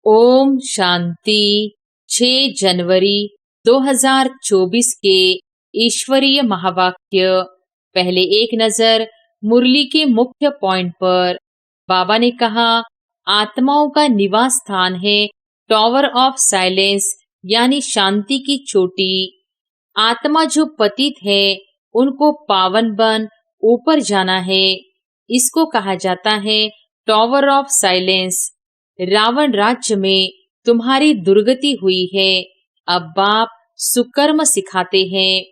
ओम शांति। 6 जनवरी 2024 के ईश्वरीय महावाक्य। पहले एक नजर मुरली के मुख्य पॉइंट पर। बाबा ने कहा, आत्माओं का निवास स्थान है टॉवर ऑफ साइलेंस, यानी शांति की चोटी। आत्मा जो पतित है उनको पावन बन ऊपर जाना है। इसको कहा जाता है टॉवर ऑफ साइलेंस। रावण राज्य में तुम्हारी दुर्गति हुई है। अब बाप सुकर्म सिखाते हैं।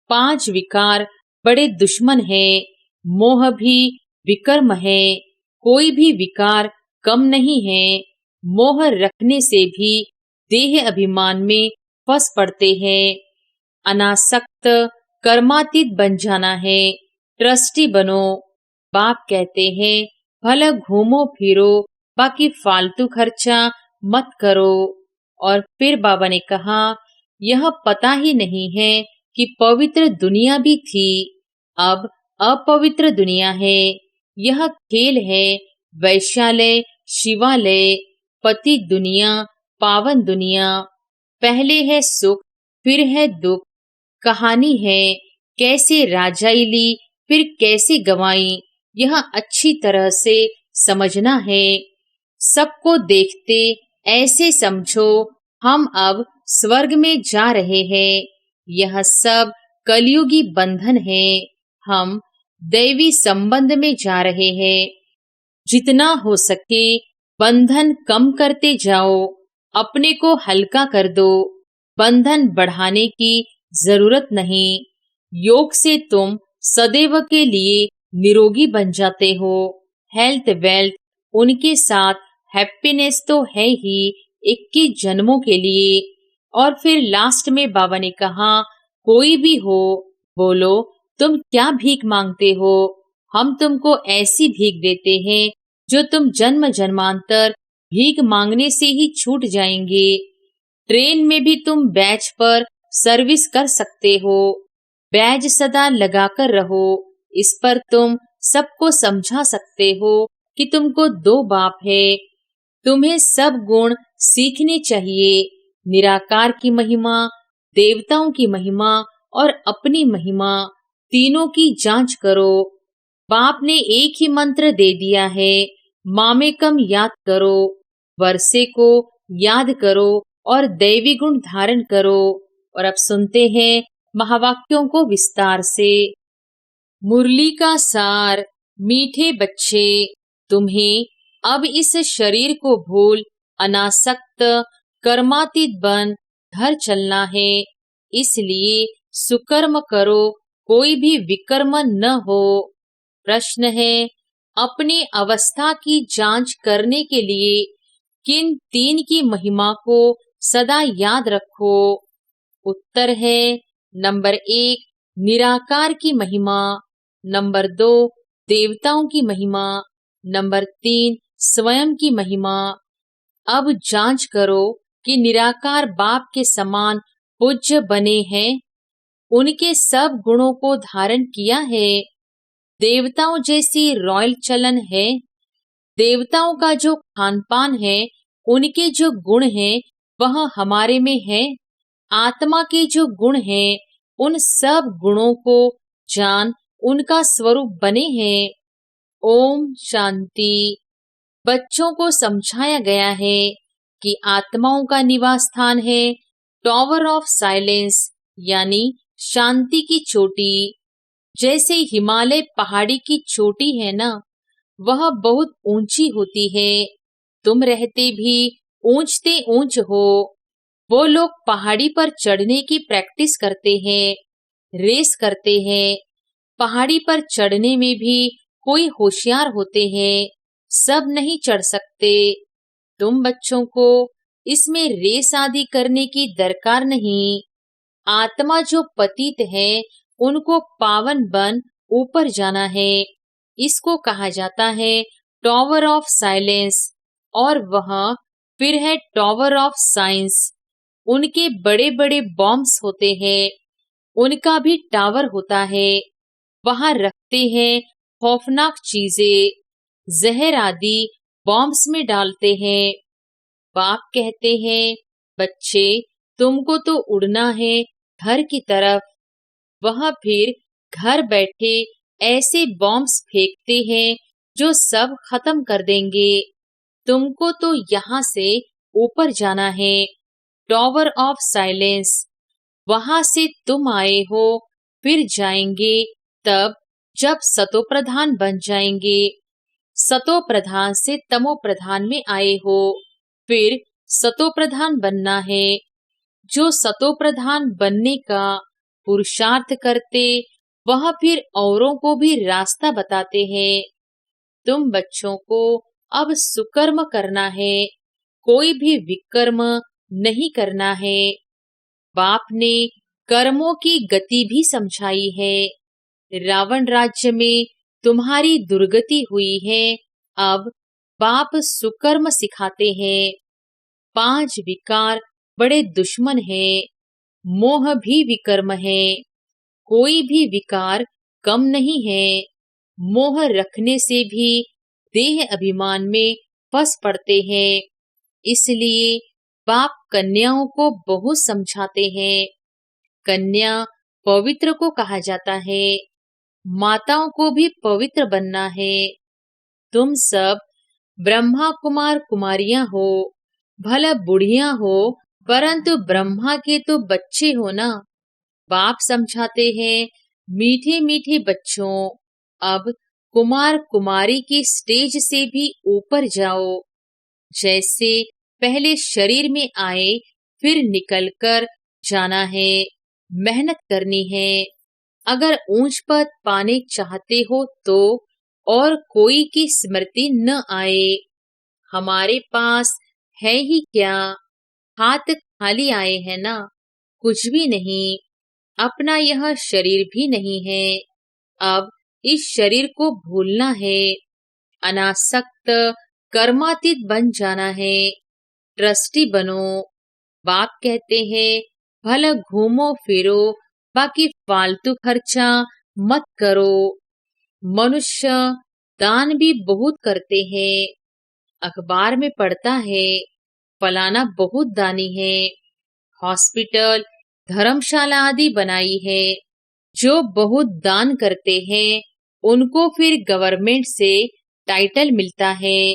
5 विकार बड़े दुश्मन है। मोह भी विकर्म है। कोई भी विकार कम नहीं है। मोह रखने से भी देह अभिमान में फंस पड़ते हैं। अनासक्त कर्मातीत बन जाना है। ट्रस्टी बनो। बाप कहते हैं, भला घूमो फिरो, बाकी फालतू खर्चा मत करो। और फिर बाबा ने कहा, यह पता ही नहीं है कि पवित्र दुनिया भी थी, अब अपवित्र दुनिया है। यह खेल है वैश्यालय शिवालय, पति दुनिया पावन दुनिया। पहले है सुख फिर है दुख। कहानी है कैसे राजाई ली फिर कैसे गंवाई, यह अच्छी तरह से समझना है। सबको देखते ऐसे समझो हम अब स्वर्ग में जा रहे हैं। यह सब कलयुगी बंधन है। हम दैवी संबंध में जा रहे हैं। जितना हो सके बंधन कम करते जाओ। अपने को हल्का कर दो। बंधन बढ़ाने की जरूरत नहीं। योग से तुम सदैव के लिए निरोगी बन जाते हो। हेल्थ वेल्थ उनके साथ हैप्पीनेस तो है ही 21 जन्मों के लिए। और फिर लास्ट में बाबा ने कहा, कोई भी हो बोलो तुम क्या भीख मांगते हो। हम तुमको ऐसी भीख देते हैं जो तुम जन्म जन्मांतर भीख मांगने से ही छूट जाएंगे। ट्रेन में भी तुम बैच पर सर्विस कर सकते हो। बैज सदा लगाकर रहो। इस पर तुम सबको समझा सकते हो कि तुमको 2 बाप है। तुम्हें सब गुण सीखने चाहिए। निराकार की महिमा, देवताओं की महिमा और अपनी महिमा, तीनों की जांच करो। बाप ने एक ही मंत्र दे दिया है, मामेकम याद करो। वर्षे को याद करो और दैवी गुण धारण करो। और अब सुनते हैं महावाक्यों को विस्तार से। मुरली का सार। मीठे बच्चे, तुम्हें अब इस शरीर को भूल अनासक्त कर्मातीत बन घर चलना है। इसलिए सुकर्म करो, कोई भी विकर्म न हो। प्रश्न है, अपनी अवस्था की जांच करने के लिए किन 3 की महिमा को सदा याद रखो। उत्तर है, नंबर 1 निराकार की महिमा, नंबर 2 देवताओं की महिमा, नंबर 3 स्वयं की महिमा। अब जांच करो कि निराकार बाप के समान पूज्य बने हैं, उनके सब गुणों को धारण किया है। देवताओं जैसी रॉयल चलन है। देवताओं का जो खान पान है, उनके जो गुण हैं वह हमारे में है। आत्मा के जो गुण हैं, उन सब गुणों को जान उनका स्वरूप बने हैं। ओम शांति। बच्चों को समझाया गया है कि आत्माओं का निवास स्थान है टॉवर ऑफ साइलेंस, यानी शांति की चोटी। जैसे हिमालय पहाड़ी की चोटी है ना, वह बहुत ऊंची होती है। तुम रहते भी ऊंचते ऊंच हो। वो लोग पहाड़ी पर चढ़ने की प्रैक्टिस करते हैं, रेस करते हैं। पहाड़ी पर चढ़ने में भी कोई होशियार होते हैं, सब नहीं चढ़ सकते। तुम बच्चों को इसमें रेस आदि करने की दरकार नहीं। आत्मा जो पतित है उनको पावन बन ऊपर जाना है। इसको कहा जाता है टॉवर ऑफ साइलेंस। और वह फिर है टॉवर ऑफ साइंस। उनके बड़े बड़े बॉम्ब्स होते हैं, उनका भी टावर होता है। वहां रखते हैं खौफनाक चीजें, जहर आदि बॉम्ब्स में डालते हैं। बाप कहते हैं, बच्चे तुमको तो उड़ना है घर की तरफ। वह फिर घर बैठे ऐसे बॉम्ब्स फेंकते हैं जो सब खत्म कर देंगे। तुमको तो यहाँ से ऊपर जाना है, टॉवर ऑफ साइलेंस। वहां से तुम आए हो, फिर जाएंगे तब जब सतो प्रधान बन जाएंगे। सतो प्रधान से तमो प्रधान में आए हो, फिर सतो प्रधान बनना है। जो सतो प्रधान बनने का पुरुषार्थ करते, वह फिर औरों को भी रास्ता बताते हैं। तुम बच्चों को अब सुकर्म करना है, कोई भी विकर्म नहीं करना है। बाप ने कर्मों की गति भी समझाई है। रावण राज्य में तुम्हारी दुर्गति हुई है, अब बाप सुकर्म सिखाते हैं। 5 विकार बड़े दुश्मन हैं, मोह भी विकर्म है। कोई भी विकार कम नहीं है। मोह रखने से भी देह अभिमान में फंस पड़ते हैं। इसलिए बाप कन्याओं को बहुत समझाते हैं। कन्या पवित्र को कहा जाता है, माताओं को भी पवित्र बनना है। तुम सब ब्रह्मा कुमार कुमारियां हो, भला बुढ़िया हो, परंतु ब्रह्मा के तो बच्चे हो ना। बाप समझाते हैं, मीठे मीठे बच्चों, अब कुमार कुमारी की स्टेज से भी ऊपर जाओ। जैसे पहले शरीर में आए, फिर निकलकर जाना है, मेहनत करनी है। अगर ऊंच पद पाने चाहते हो तो और कोई की स्मृति न आए। हमारे पास है ही क्या, हाथ खाली आए हैं ना, कुछ भी नहीं। अपना यह शरीर भी नहीं है, अब इस शरीर को भूलना है। अनासक्त कर्मातीत बन जाना है, ट्रस्टी बनो। बाप कहते हैं, भला घूमो फिरो, बाकी फालतू खर्चा मत करो। मनुष्य दान भी बहुत करते हैं। अखबार में पढ़ता है, फलाना बहुत दानी है। हॉस्पिटल, धर्मशाला आदि बनाई है। जो बहुत दान करते हैं, उनको फिर गवर्नमेंट से टाइटल मिलता है।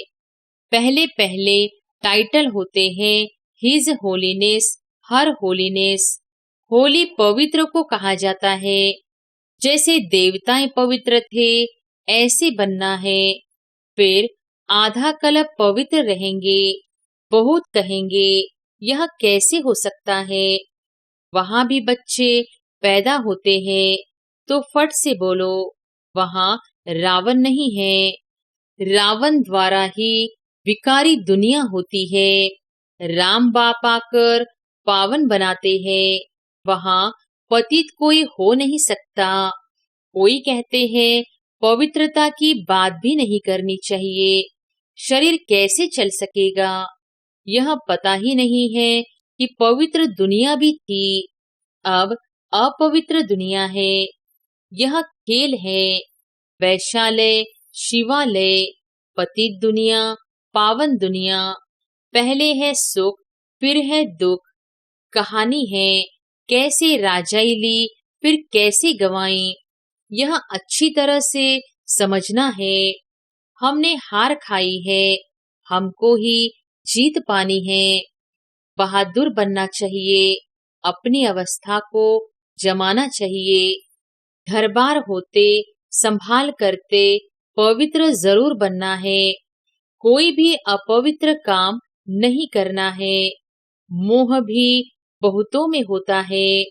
पहले पहले टाइटल होते हैं हिज होलीनेस, हर होलीनेस। होली पवित्र को कहा जाता है। जैसे देवताएं पवित्र थे, ऐसे बनना है। फिर आधा कल्प पवित्र रहेंगे। बहुत कहेंगे, यह कैसे हो सकता है। वहां भी बच्चे पैदा होते हैं, तो फट से बोलो, वहां रावण नहीं है। रावण द्वारा ही विकारी दुनिया होती है। राम बाप आकर पावन बनाते हैं, वहां पतित कोई हो नहीं सकता। कोई कहते हैं, पवित्रता की बात भी नहीं करनी चाहिए, शरीर कैसे चल सकेगा। यह पता ही नहीं है कि पवित्र दुनिया भी थी, अब अपवित्र दुनिया है। यह खेल है, वैशालय, शिवालय, पतित दुनिया, पावन दुनिया। पहले है सुख, फिर है दुख। कहानी है, कैसे राजाई ली, फिर कैसे गवाई। यह अच्छी तरह से समझना है। हमने हार खाई है, हमको ही जीत पानी है। बहादुर बनना चाहिए, अपनी अवस्था को जमाना चाहिए। घर बार होते, संभाल करते, पवित्र जरूर बनना है। कोई भी अपवित्र काम नहीं करना है। मोह भी बहुतों में होता है।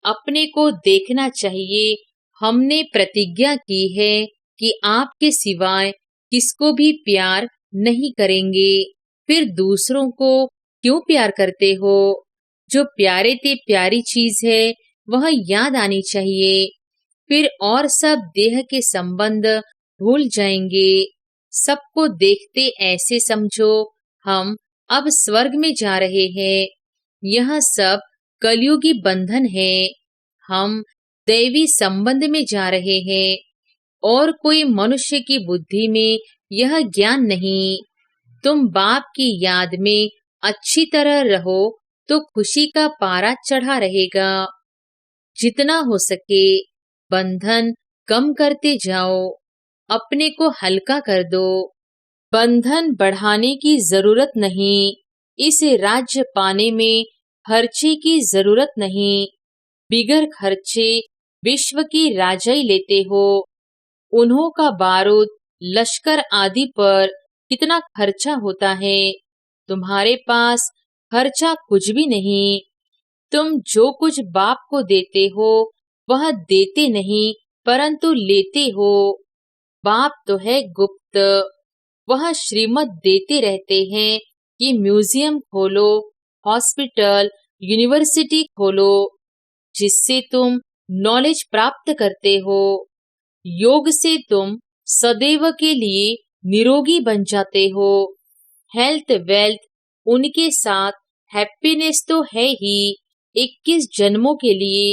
अपने को देखना चाहिए। हमने प्रतिज्ञा की है कि आपके सिवाय किसको भी प्यार नहीं करेंगे। फिर दूसरों को क्यों प्यार करते हो। जो प्यारे ते प्यारी चीज है, वह याद आनी चाहिए। फिर और सब देह के संबंध भूल जाएंगे। सबको देखते ऐसे समझो, हम अब स्वर्ग में जा रहे हैं। यह सब कलयुगी बंधन है। हम दैवी संबंध में जा रहे हैं, और कोई मनुष्य की बुद्धि में यह ज्ञान नहीं। तुम बाप की याद में अच्छी तरह रहो तो खुशी का पारा चढ़ा रहेगा। जितना हो सके बंधन कम करते जाओ, अपने को हल्का कर दो। बंधन बढ़ाने की जरूरत नहीं, इस राज्य पाने में खर्चे की जरूरत नहीं। बिगर खर्चे विश्व की राजाई लेते हो। उन्हों का बारूद, लश्कर आदि पर कितना खर्चा होता है, तुम्हारे पास खर्चा कुछ भी नहीं। तुम जो कुछ बाप को देते हो वह देते नहीं परंतु लेते हो। बाप तो है गुप्त, वह श्रीमत देते रहते हैं कि म्यूजियम खोलो, हॉस्पिटल, यूनिवर्सिटी खोलो, जिससे तुम नॉलेज प्राप्त करते हो। योग से तुम सदैव के लिए निरोगी बन जाते हो। हेल्थ वेल्थ उनके साथ हैप्पीनेस तो है ही 21 जन्मों के लिए।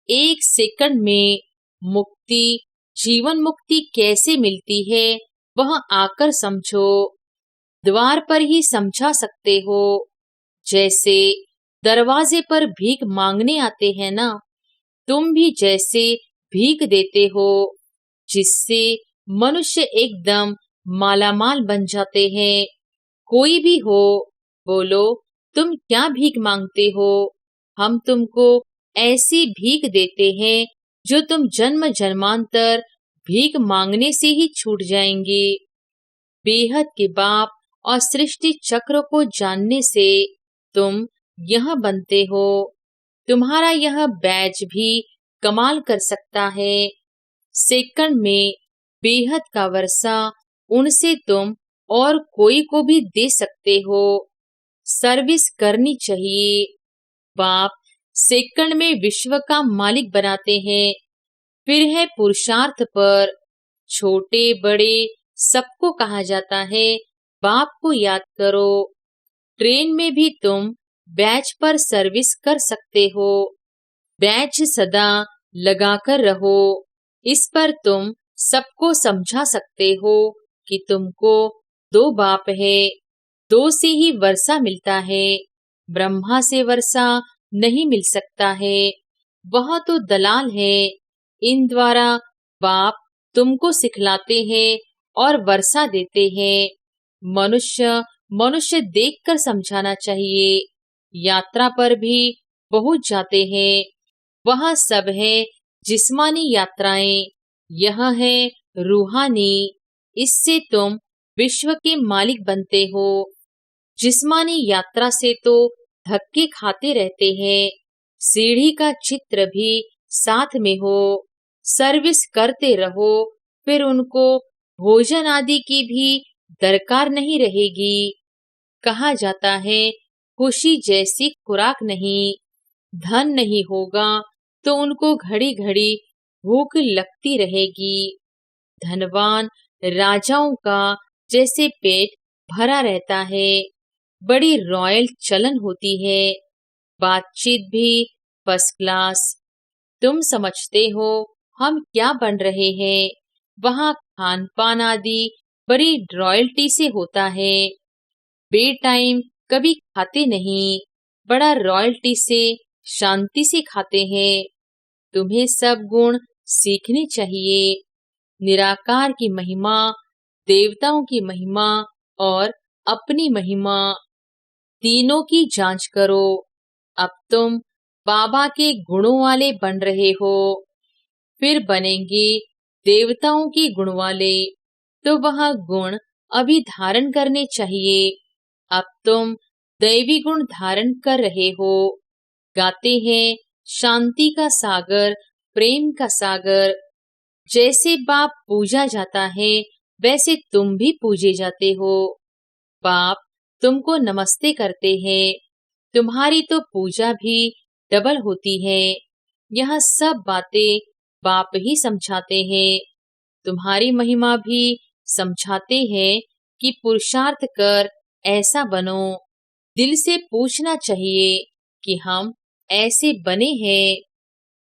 एक सेकंड में मुक्ति, जीवन मुक्ति कैसे मिलती है वह आकर समझो। द्वार पर ही समझा सकते हो। जैसे दरवाजे पर भीख मांगने आते हैं ना, तुम भी जैसे भीख देते हो, जिससे मनुष्य एकदम मालामाल बन जाते हैं। कोई भी हो, बोलो तुम क्या भीख मांगते हो, हम तुमको ऐसी भीख देते हैं जो तुम जन्म जन्मांतर भीख मांगने से ही छूट जाएंगे। बेहद के बाप और सृष्टि चक्र को जानने से तुम यह बनते हो। तुम्हारा यह बैज भी कमाल कर सकता है। सेकंड में बेहद का वर्षा उनसे तुम और कोई को भी दे सकते हो। सर्विस करनी चाहिए। बाप सेकंड में विश्व का मालिक बनाते हैं। फिर है पुरुषार्थ पर। छोटे बड़े सबको कहा जाता है बाप को याद करो। ट्रेन में भी तुम बैच पर सर्विस कर सकते हो। बैच सदा लगाकर रहो। इस पर तुम सबको समझा सकते हो कि तुमको 2 बाप है, 2 से ही वर्षा मिलता है। ब्रह्मा से वर्षा नहीं मिल सकता है, वह तो दलाल है। इन द्वारा बाप तुमको सिखलाते हैं और वर्षा देते हैं। मनुष्य मनुष्य देखकर समझाना चाहिए। यात्रा पर भी बहुत जाते हैं, वह सब है जिस्मानी यात्राएं, यह है रूहानी। इससे तुम विश्व के मालिक बनते हो। जिस्मानी यात्रा से तो धक्के खाते रहते हैं। सीढ़ी का चित्र भी साथ में हो। सर्विस करते रहो, फिर उनको भोजन आदि की भी दरकार नहीं रहेगी। कहा जाता है खुशी जैसी खुराक नहीं। धन नहीं होगा तो उनको घड़ी घड़ी भूख लगती रहेगी। धनवान राजाओं का जैसे पेट भरा रहता है, बड़ी रॉयल चलन होती है। बातचीत भी फर्स्ट क्लास। तुम समझते हो हम क्या बन रहे हैं। वहाँ खान पान आदि बड़ी रॉयल्टी से होता है। बे टाइम कभी खाते नहीं, बड़ा रॉयल्टी से शांति से खाते हैं। तुम्हें सब गुण सीखने चाहिए। निराकार की महिमा, देवताओं की महिमा और अपनी महिमा, तीनों की जांच करो। अब तुम बाबा के गुणों वाले बन रहे हो, फिर बनेंगे देवताओं के गुण वाले, तो वह गुण अभी धारण करने चाहिए। अब तुम दैवी गुण धारण कर रहे हो। गाते हैं शांति का सागर, प्रेम का सागर। जैसे बाप पूजा जाता है वैसे तुम भी पूजे जाते हो। बाप तुमको नमस्ते करते हैं। तुम्हारी तो पूजा भी डबल होती है। यह सब बातें बाप ही समझाते हैं। तुम्हारी महिमा भी समझाते हैं कि पुरुषार्थ कर ऐसा बनो। दिल से पूछना चाहिए कि हम ऐसे बने हैं।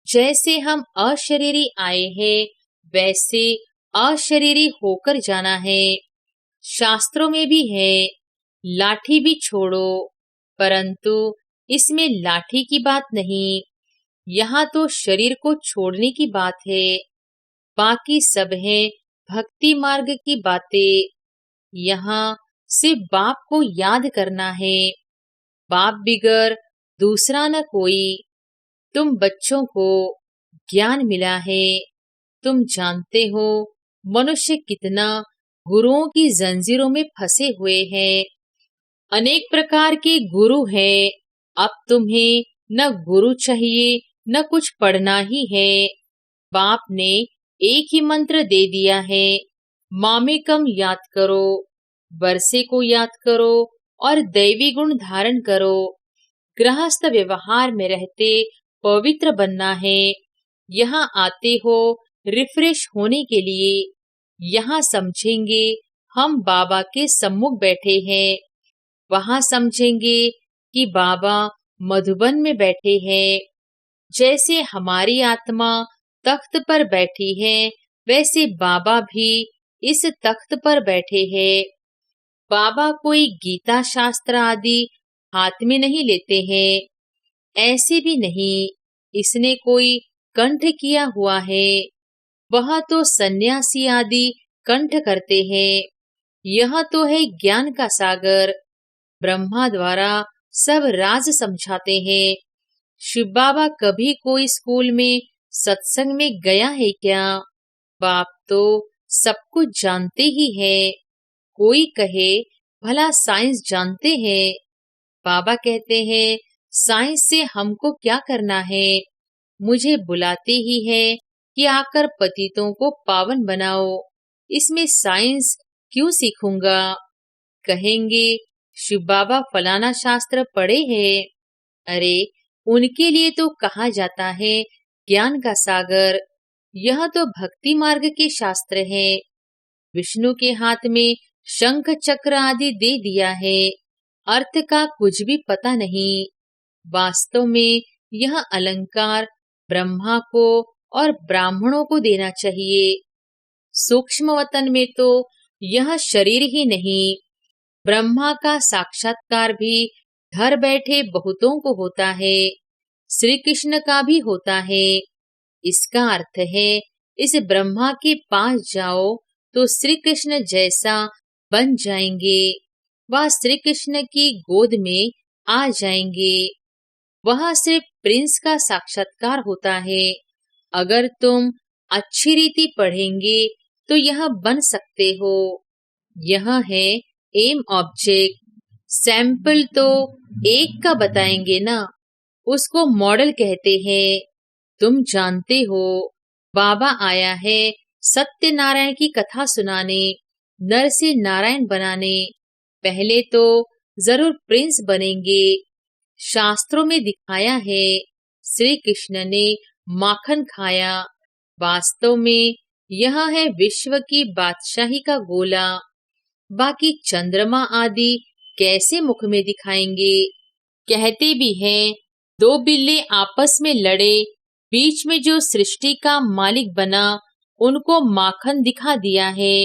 जैसे हम अशरीरी आए हैं वैसे अशरीरी होकर जाना है। शास्त्रों में भी है लाठी भी छोड़ो, परंतु इसमें लाठी की बात नहीं, यहाँ तो शरीर को छोड़ने की बात है। बाकी सब है भक्ति मार्ग की बातें। यहाँ सिर्फ बाप को याद करना है, बाप बिगर दूसरा न कोई। तुम बच्चों को ज्ञान मिला है, तुम जानते हो मनुष्य कितना गुरुओं की जंजीरों में फंसे हुए हैं। अनेक प्रकार के गुरु हैं, अब तुम्हें न गुरु चाहिए न कुछ पढ़ना ही है। बाप ने एक ही मंत्र दे दिया है, मामेकम याद करो, वर्षे को याद करो और दैवी गुण धारण करो। गृहस्थ व्यवहार में रहते पवित्र बनना है। यहाँ आते हो रिफ्रेश होने के लिए। यहाँ समझेंगे हम बाबा के सम्मुख बैठे हैं, वहां समझेंगे कि बाबा मधुबन में बैठे हैं। जैसे हमारी आत्मा तख्त पर बैठी है, वैसे बाबा भी इस तख्त पर बैठे हैं। बाबा कोई गीता शास्त्र आदि हाथ में नहीं लेते हैं, ऐसे भी नहीं इसने कोई कंठ किया हुआ है। वह तो सन्यासी आदि कंठ करते हैं। यह तो है ज्ञान का सागर। ब्रह्मा द्वारा सब राज समझाते हैं। शिव बाबा कभी कोई स्कूल में सत्संग में गया है क्या? बाप तो सब कुछ जानते ही है। कोई कहे भला साइंस जानते हैं। बाबा कहते हैं साइंस से हमको क्या करना है, मुझे बुलाते ही है कि आकर पतितों को पावन बनाओ, इसमें साइंस क्यों सीखूंगा। कहेंगे शिव बाबा फलाना शास्त्र पढ़े हैं। अरे उनके लिए तो कहा जाता है ज्ञान का सागर। यह तो भक्ति मार्ग के शास्त्र है। विष्णु के हाथ में शंख चक्र आदि दे दिया है, अर्थ का कुछ भी पता नहीं। वास्तव में यह अलंकार ब्रह्मा को और ब्राह्मणों को देना चाहिए। सूक्ष्म वतन में तो यह शरीर ही नहीं, ब्रह्मा का साक्षात्कार भी घर बैठे बहुतों को होता है, श्री कृष्ण का भी होता है। इसका अर्थ है इस ब्रह्मा के पास जाओ तो श्री कृष्ण जैसा बन जाएंगे, वह श्री कृष्ण की गोद में आ जाएंगे। वह सिर्फ प्रिंस का साक्षात्कार होता है। अगर तुम अच्छी रीति पढ़ेंगे तो यह बन सकते हो। यह है एम ऑब्जेक्ट। सैंपल तो एक का बताएंगे ना, उसको मॉडल कहते हैं। तुम जानते हो बाबा आया है सत्यनारायण की कथा सुनाने, नर से नारायण बनाने। पहले तो जरूर प्रिंस बनेंगे। शास्त्रों में दिखाया है श्री कृष्ण ने माखन खाया। वास्तव में यह है विश्व की बादशाही का गोला। बाकी चंद्रमा आदि कैसे मुख में दिखाएंगे। कहते भी हैं दो बिल्ले आपस में लड़े, बीच में जो सृष्टि का मालिक बना उनको माखन दिखा दिया है।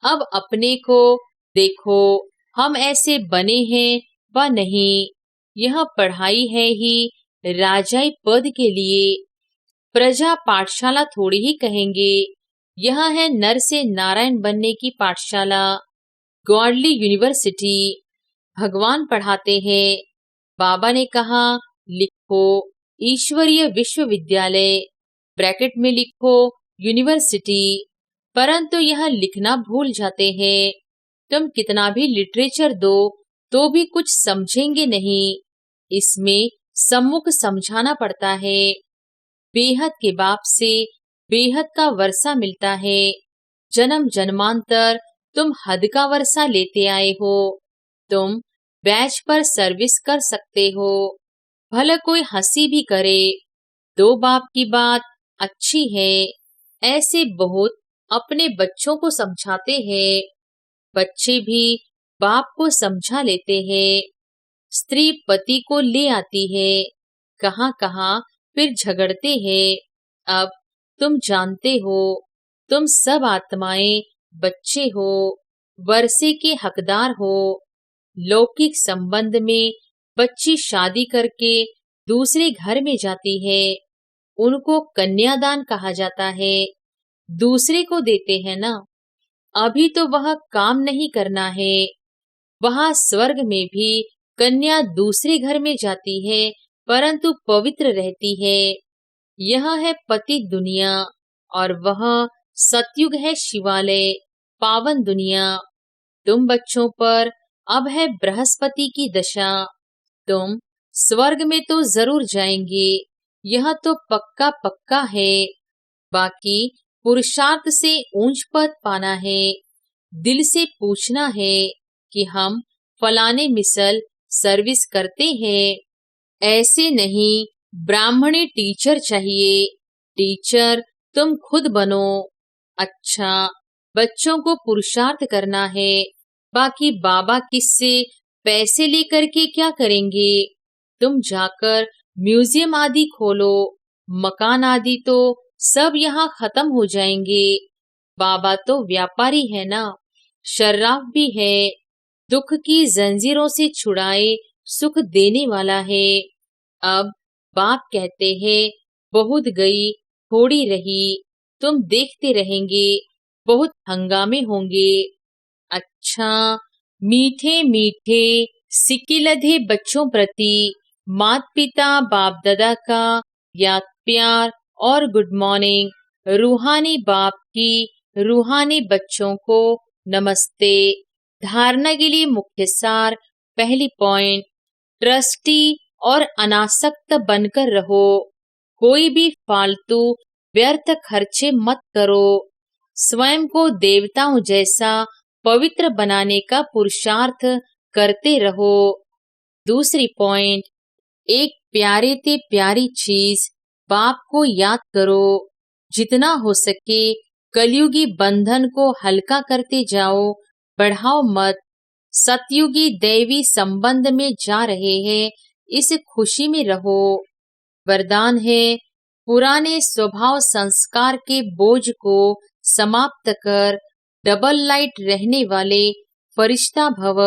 अब अपने को देखो, हम ऐसे बने हैं व नहीं। यह पढ़ाई है ही राजाई पद के लिए। प्रजा पाठशाला थोड़ी ही कहेंगे, यह है नर से नारायण बनने की पाठशाला, गॉडली यूनिवर्सिटी। भगवान पढ़ाते हैं। बाबा ने कहा लिखो ईश्वरीय विश्वविद्यालय, ब्रैकेट में लिखो यूनिवर्सिटी, परंतु यह लिखना भूल जाते हैं। तुम कितना भी लिटरेचर दो तो भी कुछ समझेंगे नहीं। इसमें सम्मुख समझाना पड़ता है। बेहद के बाप से बेहद का वर्षा मिलता है। जन्म जन्मांतर तुम हद का वर्षा लेते आए हो। तुम बैच पर सर्विस कर सकते हो, भले कोई हंसी भी करे। दो बाप की बात अच्छी है। ऐसे बहुत अपने बच्चों को समझाते हैं। बच्चे भी बाप को समझा लेते हैं। स्त्री पति को ले आती है, कहाँ कहाँ फिर झगड़ते हैं। अब तुम जानते हो, तुम सब आत्माएं बच्चे हो, वर्षे के हकदार हो। लौकिक संबंध में बच्ची शादी करके दूसरे घर में जाती है, उनको कन्यादान कहा जाता है। दूसरे को देते हैं ना। अभी तो वह काम नहीं करना है। वहां स्वर्ग में भी कन्या दूसरे घर में जाती है, परंतु पवित्र रहती है। यह है पतित दुनिया और वह सतयुग है शिवालय, पावन दुनिया। तुम बच्चों पर अब है बृहस्पति की दशा। तुम स्वर्ग में तो जरूर जाएंगे, यह तो पक्का पक्का है। बाकी पुरुषार्थ से ऊंच पद पाना है। दिल से पूछना है कि हम फलाने मिसल सर्विस करते हैं। ऐसे नहीं, ब्राह्मणी टीचर चाहिए। टीचर तुम खुद बनो। अच्छा, बच्चों को पुरुषार्थ करना है। बाकी बाबा किससे पैसे लेकर के क्या करेंगे? तुम जाकर म्यूजियम आदि खोलो। मकान आदि तो सब यहाँ खत्म हो जाएंगे। बाबा तो व्यापारी है ना, शर्राफ भी है। दुख की जंजीरों से छुड़ाए सुख देने वाला है। अब बाप कहते हैं, बहुत गई थोड़ी रही। तुम देखते रहेंगे, बहुत हंगामे होंगे। अच्छा, मीठे मीठे सिक्के लधे बच्चों प्रति माता पिता बाप दादा का याद प्यार और गुड मॉर्निंग। रूहानी बाप की रूहानी बच्चों को नमस्ते। धारणा के लिए मुख्य सार, पहली पॉइंट, ट्रस्टी और अनासक्त बनकर रहो। कोई भी फालतू व्यर्थ खर्चे मत करो। स्वयं को देवताओं जैसा पवित्र बनाने का पुरुषार्थ करते रहो। दूसरी पॉइंट, एक प्यारे ते प्यारी चीज बाप को याद करो। जितना हो सके कलयुगी बंधन को हल्का करते जाओ, बढ़ाओ मत। सतयुगी दैवी संबंध में जा रहे हैं, इस खुशी में रहो। वरदान है, पुराने स्वभाव संस्कार के बोझ को समाप्त कर डबल लाइट रहने वाले फरिश्ता भव।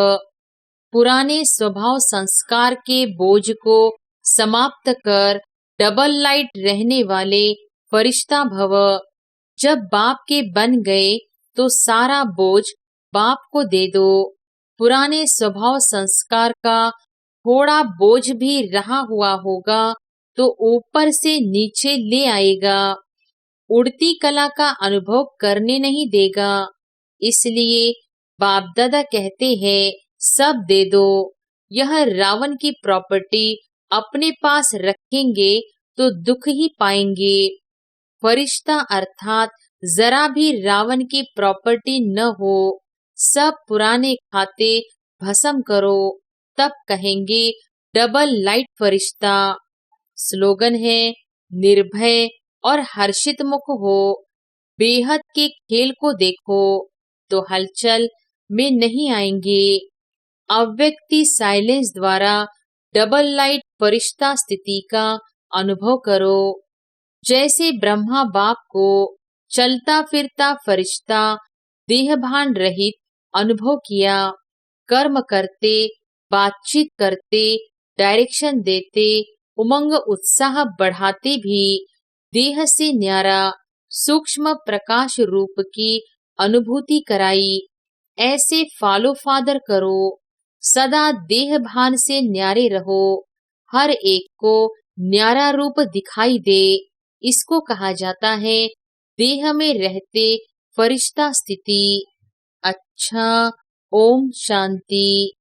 पुराने स्वभाव संस्कार के बोझ को समाप्त कर डबल लाइट रहने वाले फरिश्ता भव। जब बाप के बन गए तो सारा बोझ बाप को दे दो। पुराने स्वभाव संस्कार का थोड़ा बोझ भी रहा हुआ होगा तो ऊपर से नीचे ले आएगा। उड़ती कला का अनुभव करने नहीं देगा। इसलिए बाप दादा कहते हैं, सब दे दो। यह रावण की प्रॉपर्टी अपने पास रखेंगे तो दुख ही पाएंगे। फरिश्ता अर्थात जरा भी रावण की प्रॉपर्टी न हो। सब पुराने खाते भस्म करो, तब कहेंगे डबल लाइट फरिश्ता। स्लोगन है, निर्भय और हर्षित मुख हो। बेहद के खेल को देखो तो हलचल में नहीं आएंगे। अव्यक्ति साइलेंस द्वारा डबल लाइट फरिश्ता स्थिति का अनुभव करो। जैसे ब्रह्मा बाप को चलता फिरता फरिश्ता देहभान रहित अनुभव किया। कर्म करते, बातचीत करते, डायरेक्शन देते, उमंग उत्साह बढ़ाते भी देह से न्यारा सूक्ष्म प्रकाश रूप की अनुभूति कराई। ऐसे फॉलो फादर करो। सदा देह भान से न्यारे रहो। हर एक को न्यारा रूप दिखाई दे। इसको कहा जाता है देह में रहते फरिश्ता स्थिति। अच्छा, ओम शांति।